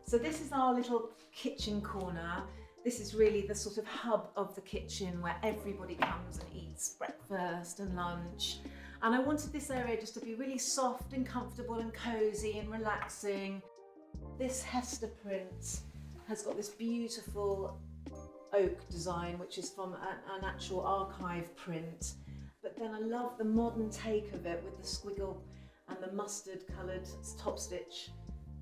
So this is our little kitchen corner. This is really the sort of hub of the kitchen where everybody comes and eats breakfast and lunch. And I wanted this area just to be really soft and comfortable and cozy and relaxing. This Hester print has got this beautiful oak design, which is from an actual archive print. But then I love the modern take of it with the squiggle and the mustard coloured top stitch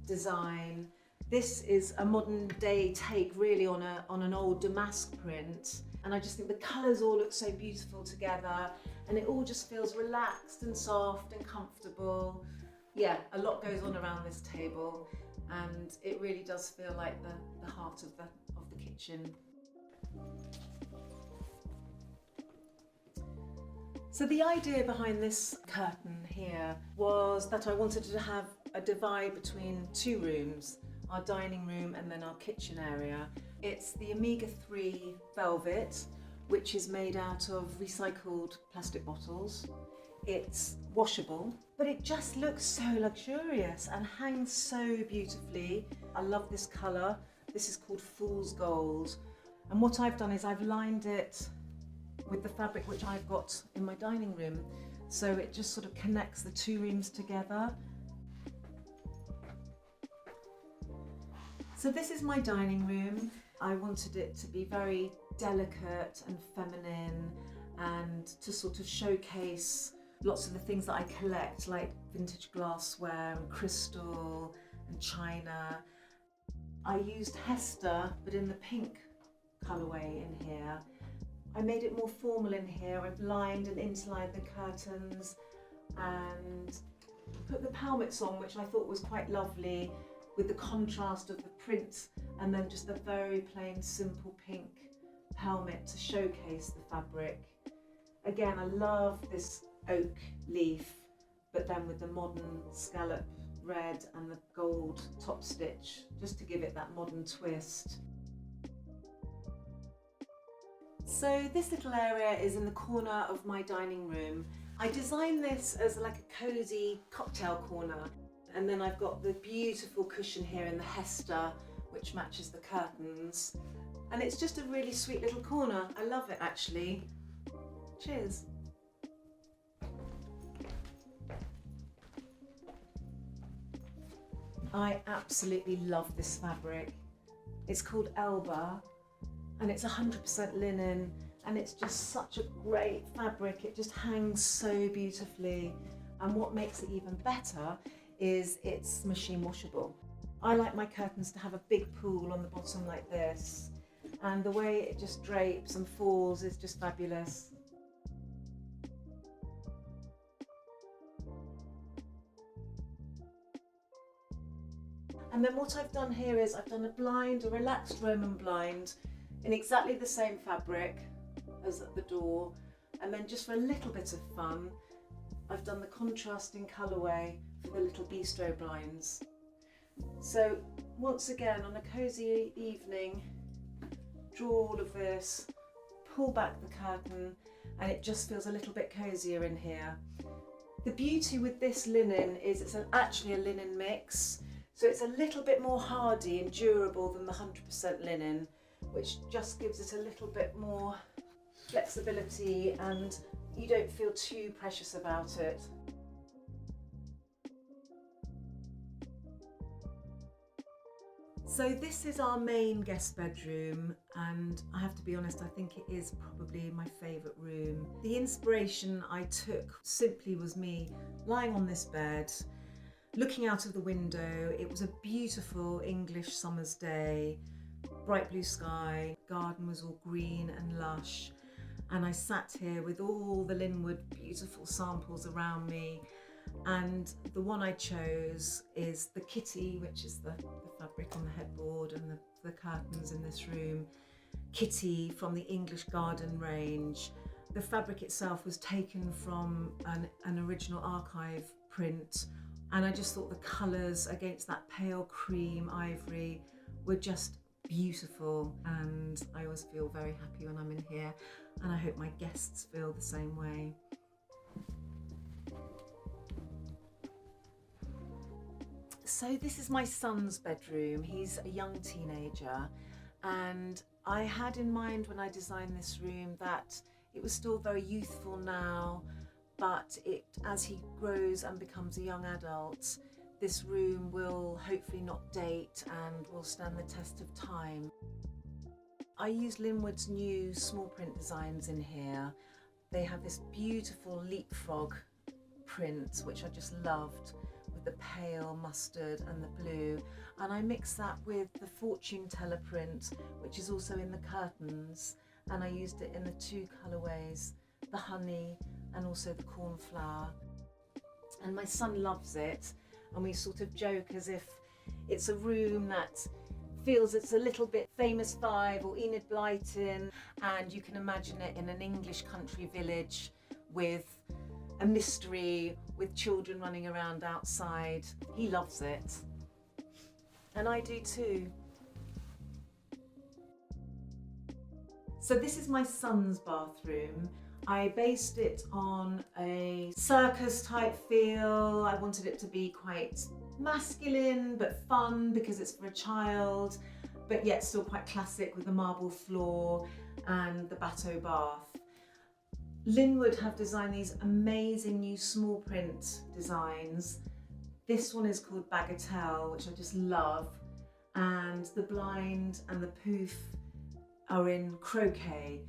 design. This is a modern day take really on an old damask print, and I just think the colours all look so beautiful together, and it all just feels relaxed and soft and comfortable. Yeah, a lot goes on around this table, and it really does feel like the heart of the kitchen. So the idea behind this curtain here was that I wanted to have a divide between two rooms, our dining room and then our kitchen area. It's the omega-3 velvet, which is made out of recycled plastic bottles. It's washable, but it just looks so luxurious and hangs so beautifully. I love this colour. This is called Fool's Gold. And what I've done is I've lined it with the fabric which I've got in my dining room. So it just sort of connects the two rooms together. So this is my dining room. I wanted it to be very delicate and feminine and to sort of showcase lots of the things that I collect, like vintage glassware and crystal and china. I used Hester, but in the pink colourway in here. I made it more formal in here. I've lined and interlined the curtains and put the palmets on, which I thought was quite lovely, with the contrast of the print and then just a very plain simple pink pelmet to showcase the fabric. Again, I love this oak leaf, but then with the modern scallop red and the gold top stitch, just to give it that modern twist. So this little area is in the corner of my dining room. I designed this as like a cosy cocktail corner, and then I've got the beautiful cushion here in the Hester, which matches the curtains. And it's just a really sweet little corner. I love it actually. Cheers. I absolutely love this fabric. It's called Elba, and it's 100% linen, and it's just such a great fabric. It just hangs so beautifully, and what makes it even better is it's machine washable. I like my curtains to have a big pool on the bottom like this, and the way it just drapes and falls is just fabulous. And then what I've done here is I've done a blind, a relaxed Roman blind in exactly the same fabric as at the door, and then just for a little bit of fun, I've done the contrasting colourway for the little bistro blinds. So once again, on a cosy evening, draw all of this, pull back the curtain, and it just feels a little bit cosier in here. The beauty with this linen is it's actually a linen mix, so it's a little bit more hardy and durable than the 100% linen, which just gives it a little bit more flexibility and you don't feel too precious about it. So this is our main guest bedroom, and I have to be honest, I think it is probably my favourite room. The inspiration I took simply was me lying on this bed, looking out of the window. It was a beautiful English summer's day, bright blue sky, garden was all green and lush, and I sat here with all the Linwood beautiful samples around me, and the one I chose is the Kitty, which is the fabric on the headboard and the curtains in this room. Kitty from the English Garden range. The fabric itself was taken from an original archive print, and I just thought the colours against that pale cream ivory were just beautiful, and I always feel very happy when I'm in here, and I hope my guests feel the same way. So this is my son's bedroom. He's a young teenager, and I had in mind when I designed this room that it was still very youthful now, but as he grows and becomes a young adult, this room will hopefully not date and will stand the test of time. I used Linwood's new small print designs in here. They have this beautiful leapfrog print, which I just loved, with the pale mustard and the blue. And I mixed that with the fortune teller print, which is also in the curtains. And I used it in the two colourways, the honey and also the cornflower. And my son loves it. And we sort of joke as if it's a room that feels it's a little bit Famous Five or Enid Blyton, and you can imagine it in an English country village with a mystery, with children running around outside. He loves it. And I do too. So this is my son's bathroom. I based it on a circus type feel. I wanted it to be quite masculine but fun because it's for a child, but yet still quite classic with the marble floor and the Bateau bath. Linwood have designed these amazing new small print designs. This one is called Bagatelle, which I just love, and the blind and the poof are in croquet.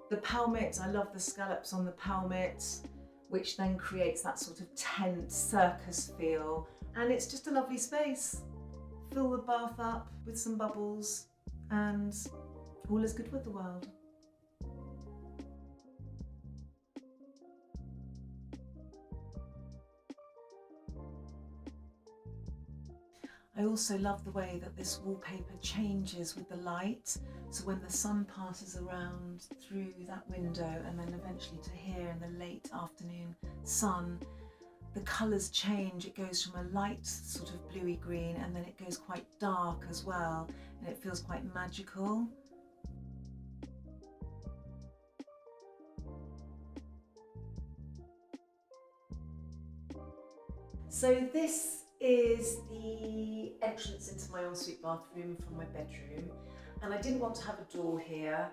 The pelmet, I love the scallops on the pelmet, which then creates that sort of tent circus feel. And it's just a lovely space. Fill the bath up with some bubbles and all is good with the world. I also love the way that this wallpaper changes with the light. So when the sun passes around through that window and then eventually to here in the late afternoon sun, the colours change. It goes from a light sort of bluey green and then it goes quite dark as well, and it feels quite magical. So this is the entrance into my ensuite bathroom from my bedroom, and I didn't want to have a door here.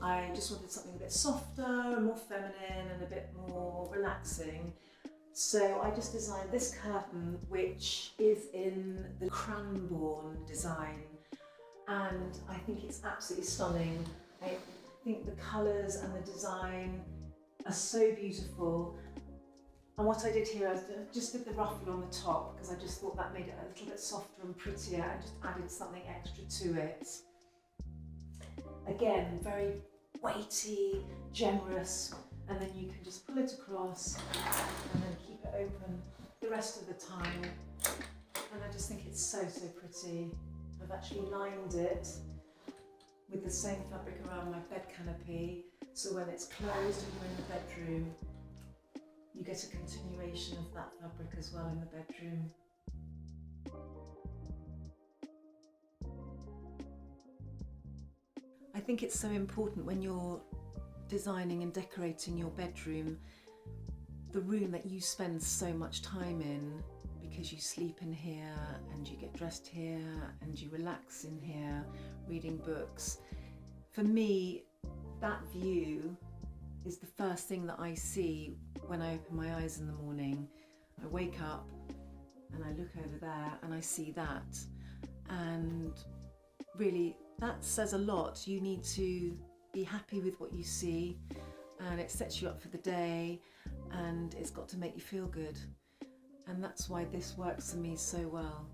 I just wanted something a bit softer and more feminine and a bit more relaxing. So I just designed this curtain, which is in the Cranbourne design, and I think it's absolutely stunning. I think the colours and the design are so beautiful. And what I did here, I just did the ruffle on the top because I just thought that made it a little bit softer and prettier, and just added something extra to it. Again, very weighty, generous, and then you can just pull it across and then keep it open the rest of the time. And I just think it's so, so pretty. I've actually lined it with the same fabric around my bed canopy, so when it's closed and you're in the bedroom, you get a continuation of that fabric as well in the bedroom. I think it's so important when you're designing and decorating your bedroom, the room that you spend so much time in, because you sleep in here and you get dressed here and you relax in here reading books. For me, that view is the first thing that I see when I open my eyes in the morning. I wake up and I look over there and I see that, and really that says a lot. You need to be happy with what you see, and it sets you up for the day, and it's got to make you feel good, and that's why this works for me so well.